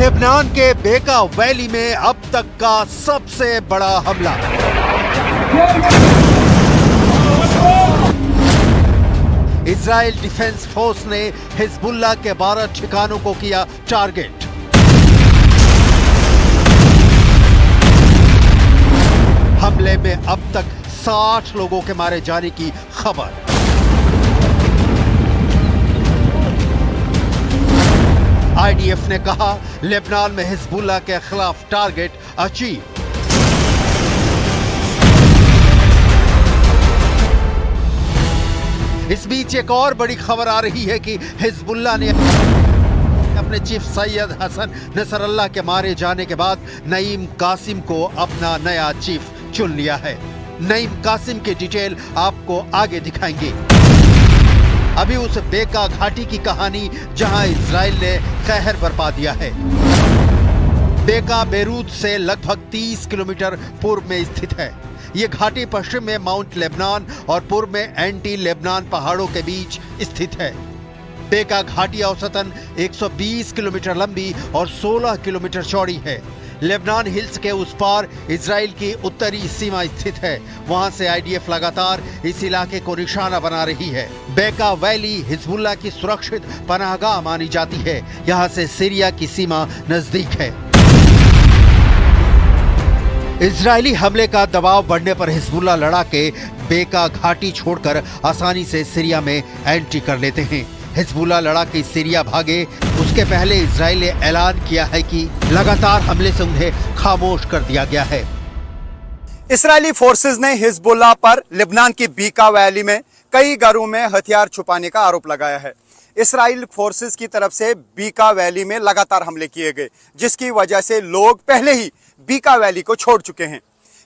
Lebanon के बेका valley में अब तक का सबसे बड़ा हमला। इजराइल डिफेंस फोर्स ने हिजबुल्लाह के 12 ठिकानों को किया टारगेट। हमले में अब तक 60 लोगों के मारे जाने की खबर। आईडीएफ ने कहा लेबनान में हिजबुल्लाह के खिलाफ टारगेट अचीव। इस बीच एक और बड़ी खबर आ रही है कि हिजबुल्लाह ने अपने चीफ सैयद हसन नसरल्लाह के मारे जाने के बाद नईम कासिम को अपना नया चीफ चुन लिया है। नईम कासिम की डिटेल आपको आगे दिखाएंगे। अभी उस बेका घाटी की कहानी जहां इजराइल ने कहर बरपा दिया है। बेका बेरूत से लगभग 30 किलोमीटर पूर्व में स्थित है। ये घाटी पश्चिम में माउंट लेबनान और पूर्व में एंटी लेबनान पहाड़ों के बीच स्थित है। बेका घाटी औसतन 120 किलोमीटर लंबी और 16 किलोमीटर चौड़ी है। लेबनान हिल्स के उस पार इजराइल की उत्तरी सीमा स्थित है। वहां से आईडीएफ लगातार इस इलाके को निशाना बना रही है। बेका वैली हिजबुल्लाह की सुरक्षित पनाहगाह मानी जाती है। यहां से सीरिया की सीमा नजदीक है। इजरायली हमले का दबाव बढ़ने पर हिजबुल्लाह लड़ाके बेका घाटी छोड़कर आसानी से सीरिया में एंट्री कर लेते हैं। हिजबुल्लाह लड़ाके सीरिया भागे उसके पहले इजराइल ने ऐलान किया है कि लगातार हमले से उन्हें खामोश कर दिया गया है। इस्राएली फोर्सेस ने हिजबुल्लाह पर लेबनान की बीका वैली में कई घरों में हथियार छुपाने का आरोप लगाया है। इस्राएल फोर्सेस की तरफ से बीका वैली में लगातार हमले किए गए, जिसकी वजह से लोग पहले ही बीका वैली को छोड़ चुके हैं।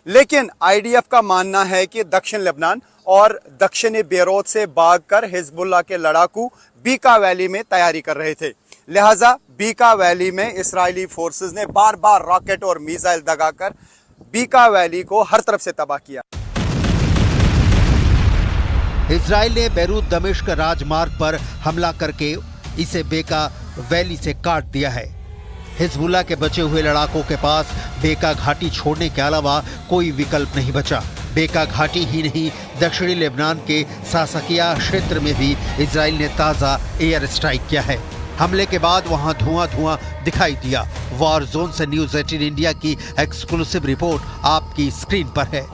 लेकिन आईडीएफ का मानना है कि दक्षिण लेबनान और दक्षिणी बेरूत से भागकर हिजबुल्लाह के लड़ाकू बीका वैली में तैयारी कर रहे थे। लिहाजा बीका वैली में इस्राएली फोर्सेस ने बार बार रॉकेट और मिसाइल दगाकर बीका वैली को हर तरफ से तबाह किया। इजराइल ने बेरूत दमिश्क राजमार्ग पर हमला करके इसे बेका वैली से काट दिया है। हिजबुल्लाह के बचे हुए लड़ाकों के पास बेका घाटी छोड़ने के अलावा कोई विकल्प नहीं बचा। बेका घाटी ही नहीं, दक्षिणी लेबनान के सासकिया क्षेत्र में भी इजराइल ने ताज़ा एयर स्ट्राइक किया है। हमले के बाद वहां धुआं दिखाई दिया। वॉर जोन से न्यूज़ 18 इंडिया की एक्सक्लूसिव रिपोर्ट आपकी स्क्रीन पर है।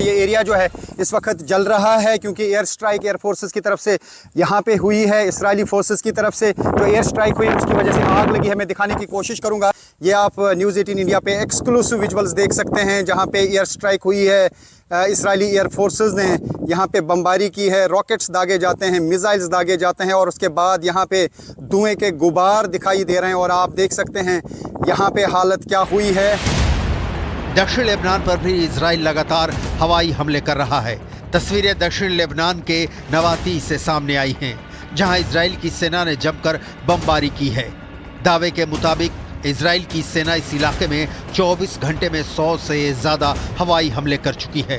ये एरिया जो है इस वक्त जल रहा है क्योंकि एयर स्ट्राइक एयर फोर्सेस की तरफ से यहाँ पे हुई है। इस्राएली फोर्सेस की तरफ से जो एयर स्ट्राइक हुई उसकी वजह से आग लगी है। मैं दिखाने की कोशिश करूँगा। ये आप न्यूज़ 18 इंडिया पे एक्सक्लूसिव विजुअल्स देख सकते हैं जहाँ पे एयर स्ट्राइक हुई है। इस्राएली एयर फोर्सेस ने यहाँ पे बमबारी की है, रॉकेट्स दागे जाते हैं, मिसाइल्स दागे जाते हैं और उसके बाद यहाँ पे धुएँ के गुबार दिखाई दे रहे हैं और आप देख सकते हैं यहाँ पे हालत क्या हुई है। दक्षिण लेबनान पर भी इजराइल लगातार हवाई हमले कर रहा है। तस्वीरें दक्षिण लेबनान के नवाती से सामने आई हैं, जहां इजराइल की सेना ने जमकर बमबारी की है। दावे के मुताबिक इजराइल की सेना इस इलाके में 24 घंटे में 100 से ज्यादा हवाई हमले कर चुकी है।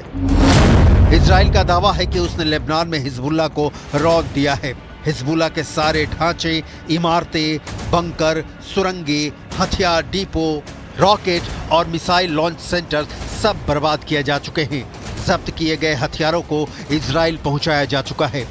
इजराइल का दावा है कि उसने लेबनान में हिजबुल्लाह को रौंद दिया है। हिजबुल्लाह के सारे ढांचे, इमारतें, बंकर, सुरंगे, हथियार डिपो, रॉकेट और मिसाइल लॉन्च सेंटर सब बर्बाद किए जा चुके हैं। जब्त किए गए हथियारों को इजराइल पहुंचाया जा चुका है।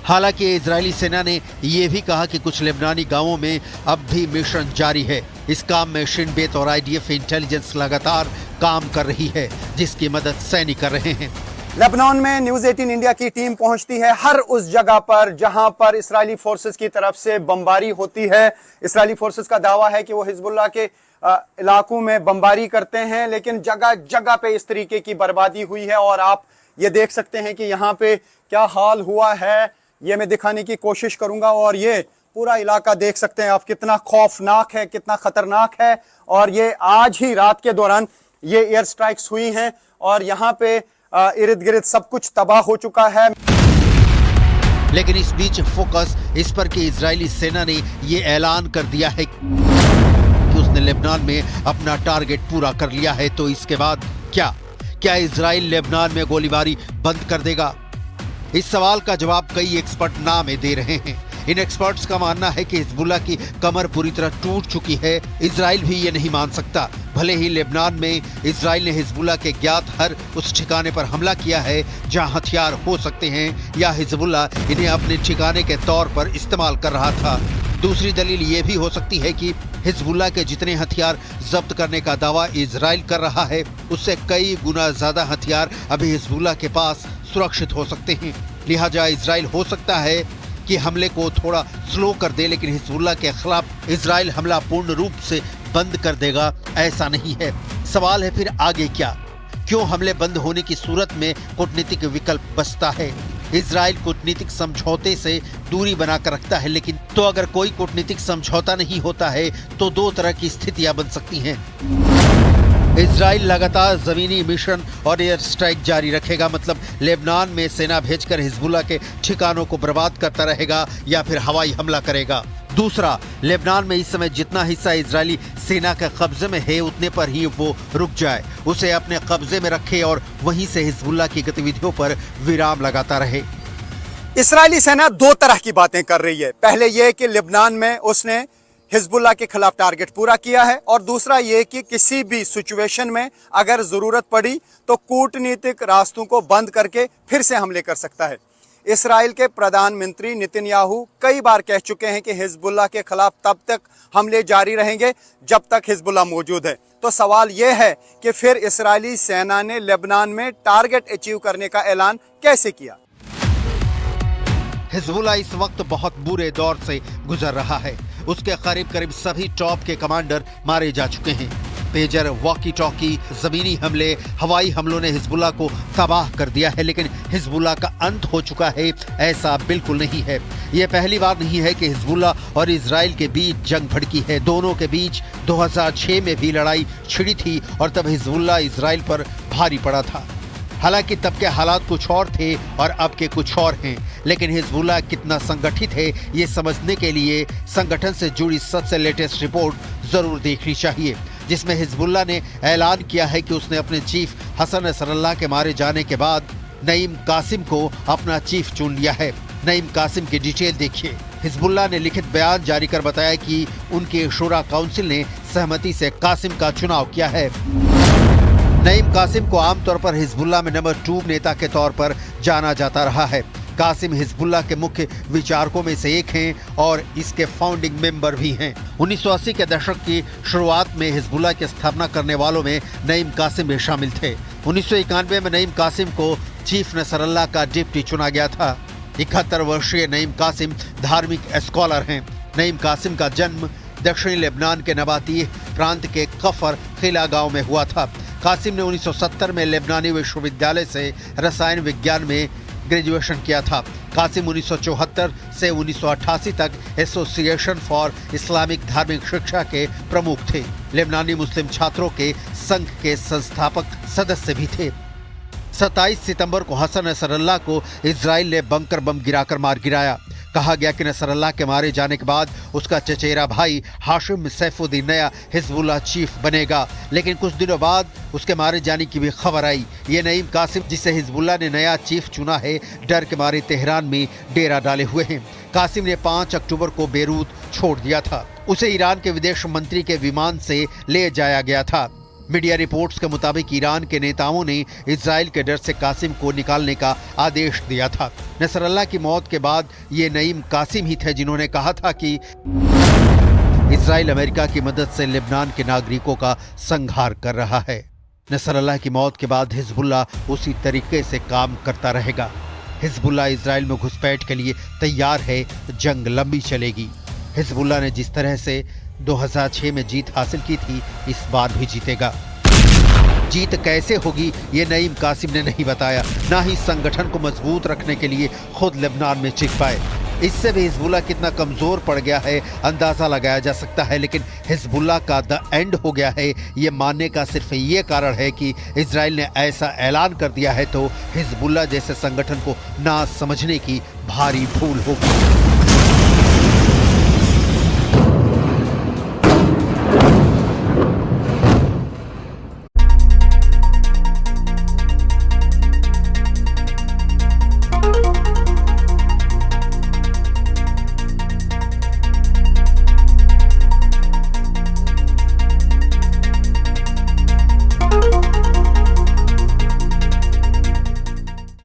हालांकि इजरायली सेना ने यह भी कहा कि कुछ लेबनानी गांवों में अब भी मिशन जारी है। इस काम में शिन बेत और आईडीएफ इंटेलिजेंस लगातार काम कर रही है, जिसकी मदद सैनिक कर रहे हैं। लेबनान में न्यूज़ 18 इंडिया की टीम पहुंचती है हर उस जगह पर जहां पर इस्राएली फोर्सेस की तरफ से बमबारी होती है। इस्राएली फोर्सेस का दावा है कि वो हिजबुल्लाह के इलाकों में बमबारी करते हैं, लेकिन जगह जगह पे इस तरीके की बर्बादी हुई है और आप ये देख सकते हैं कि यहाँ पे क्या हाल हुआ है। ये मैं दिखाने की कोशिश करूंगा और ये पूरा इलाका देख सकते हैं आप, कितना खौफनाक है, कितना खतरनाक है। और ये आज ही रात के दौरान ये एयर स्ट्राइक्स हुई हैं और यहाँ पे इर्द गिर्द सब कुछ तबाह हो चुका है। लेकिन इस बीच फोकस इस पर कि इजरायली सेना ने ये ऐलान कर दिया है कि उसने लेबनान में अपना टारगेट पूरा कर लिया है। तो इसके बाद क्या इजराइल लेबनान में गोलीबारी बंद कर देगा? इस सवाल का जवाब कई एक्सपर्ट ना में दे रहे हैं। इन एक्सपर्ट्स का मानना है कि हिजबुल्लाह की कमर पूरी तरह टूट चुकी है। इजराइल भी ये नहीं मान सकता। भले ही लेबनान में इजराइल ने हिजबुल्लाह के ज्ञात हर उस ठिकाने पर हमला किया है जहां हथियार हो सकते हैं या हिजबुल्लाह इन्हें अपने ठिकाने के तौर पर इस्तेमाल कर रहा था। दूसरी दलील ये भी हो सकती है कि हिजबुल्लाह के जितने हथियार जब्त करने का दावा इजराइल कर रहा है, उससे कई गुना ज्यादा हथियार अभी हिजबुल्लाह के पास सुरक्षित हो सकते हैं। लिहाजा इजराइल हो सकता है कि हमले को थोड़ा स्लो कर दे, लेकिन हिजबुल्लाह के खिलाफ इजराइल हमला पूर्ण रूप से बंद कर देगा, ऐसा नहीं है। सवाल है फिर आगे क्या? क्यों हमले बंद होने की सूरत में कूटनीतिक विकल्प बचता है? इजराइल कूटनीतिक समझौते से दूरी बनाकर रखता है, लेकिन तो अगर कोई कूटनीतिक समझौता नहीं होता है तो दो तरह की स्थितियां बन सकती हैं। इजराइल लगातार जमीनी मिशन और एयर स्ट्राइक जारी रखेगा, मतलब लेबनान में सेना भेजकर हिजबुल्लाह के ठिकानों को बर्बाद करता रहेगा या फिर हवाई हमला करेगा। दूसरा, लेबनान में इस समय जितना हिस्सा इजरायली सेना के कब्जे में है उतने पर ही वो रुक जाए, उसे अपने कब्जे में रखे और वहीं से हिजबुल्लाह की गतिविधियों पर विराम लगाता रहे। इस्राएली सेना दो तरह की बातें कर रही है। पहले यह कि लेबनान में उसने हिजबुल्लाह के खिलाफ टारगेट पूरा किया है, और दूसरा ये कि किसी भी सिचुएशन में अगर जरूरत पड़ी तो कूटनीतिक रास्तों को बंद करके फिर से हमले कर सकता है। इस्राएल के प्रधानमंत्री नेतन्याहू कई बार कह चुके हैं कि हिजबुल्लाह के खिलाफ तब तक हमले जारी रहेंगे जब तक हिजबुल्लाह मौजूद है। तो सवाल यह है कि फिर इस्राएली सेना ने लेबनान में टारगेट अचीव करने का ऐलान कैसे किया? हिजबुल्लाह इस वक्त बहुत बुरे दौर से गुजर रहा है। उसके करीब करीब सभी टॉप के कमांडर मारे जा चुके हैं। पेजर, वॉकी टॉकी, जमीनी हमले, हवाई हमलों ने हिजबुल्लाह को तबाह कर दिया है, लेकिन हिजबुल्लाह का अंत हो चुका है ऐसा बिल्कुल नहीं है। यह पहली बार नहीं है कि हिजबुल्लाह और इजराइल के बीच जंग भड़की है। दोनों के बीच 2006 में भी लड़ाई छिड़ी थी और तब हिजबुल्लाह इजराइल पर भारी पड़ा था। हालांकि तब के हालात कुछ और थे और अब के कुछ और हैं, लेकिन हिजबुल्लाह कितना संगठित है ये समझने के लिए संगठन से जुड़ी सबसे लेटेस्ट रिपोर्ट जरूर देखनी चाहिए, जिसमें हिजबुल्लाह ने ऐलान किया है कि उसने अपने चीफ हसन नसरल्लाह के मारे जाने के बाद नईम कासिम को अपना चीफ चुन लिया है। नईम कासिम की डिटेल देखिए। हिजबुल्लाह ने लिखित बयान जारी कर बताया कि उनके शूरा काउंसिल ने सहमति से कासिम का चुनाव किया है। नईम कासिम को आमतौर पर हिजबुल्लाह में नंबर 2 नेता के तौर पर जाना जाता रहा है। कासिम हिजबुल्लाह के मुख्य विचारकों में से एक हैं और इसके फाउंडिंग मेंबर भी हैं। 1980 के दशक की शुरुआत में हिजबुल्लाह की स्थापना करने वालों में नईम कासिम भी शामिल थे। 1991 में नईम कासिम को चीफ नसरल्लाह का डिप्टी चुना गया था। 71 वर्षीय नईम कासिम धार्मिक स्कॉलर हैं। नईम कासिम का जन्म दक्षिणी लेबनान के नबाती प्रांत के कफर खिला गांव में हुआ था। कासिम ने 1970 में लेबनानी विश्वविद्यालय से रसायन विज्ञान में ग्रेजुएशन किया था। कासिम 1974 से 1988 तक एसोसिएशन फॉर इस्लामिक धार्मिक शिक्षा के प्रमुख थे। लेबनानी मुस्लिम छात्रों के संघ के संस्थापक सदस्य भी थे। 27 सितंबर को हसन नसरल्लाह को इजराइल ने बंकर बम गिराकर मार गिराया। कहा गया कि नसरल्लाह के मारे जाने के बाद उसका चचेरा भाई हाशिम सैफुद्दीन नया हिजबुल्लाह चीफ बनेगा, लेकिन कुछ दिनों बाद उसके मारे जाने की भी खबर आई। ये नईम कासिम, जिसे हिजबुल्लाह ने नया चीफ चुना है, डर के मारे तेहरान में डेरा डाले हुए हैं। कासिम ने 5 अक्टूबर को बेरूत छोड़ दिया था। उसे ईरान के विदेश मंत्री के विमान से ले जाया गया था। मीडिया रिपोर्ट्स के मुताबिक ईरान के नेताओं ने इजराइल के डर से कासिम को निकालने का आदेश दिया था। नसरल्लाह की मौत के बाद ये नईम कासिम ही थे जिन्होंने कहा था कि इजराइल अमेरिका की मदद से लेबनान के नागरिकों का संहार कर रहा है। नसरल्लाह की मौत के बाद हिजबुल्लाह उसी तरीके से काम करता रहेगा। हिजबुल्लाह इजराइल में घुसपैठ के लिए तैयार है। जंग लंबी चलेगी। हिजबुल्लाह ने जिस तरह से 2006 में जीत हासिल की थी, इस बार भी जीतेगा। जीत कैसे होगी ये नईम कासिम ने नहीं बताया, ना ही संगठन को मजबूत रखने के लिए खुद लेबनान में टिक पाए। इससे भी हिजबुल्लाह कितना कमजोर पड़ गया है अंदाजा लगाया जा सकता है, लेकिन हिजबुल्लाह का द एंड हो गया है ये मानने का सिर्फ ये कारण है कि इजराइल ने ऐसा ऐलान कर दिया है, तो हिजबुल्लाह जैसे संगठन को ना समझने की भारी भूल होगी।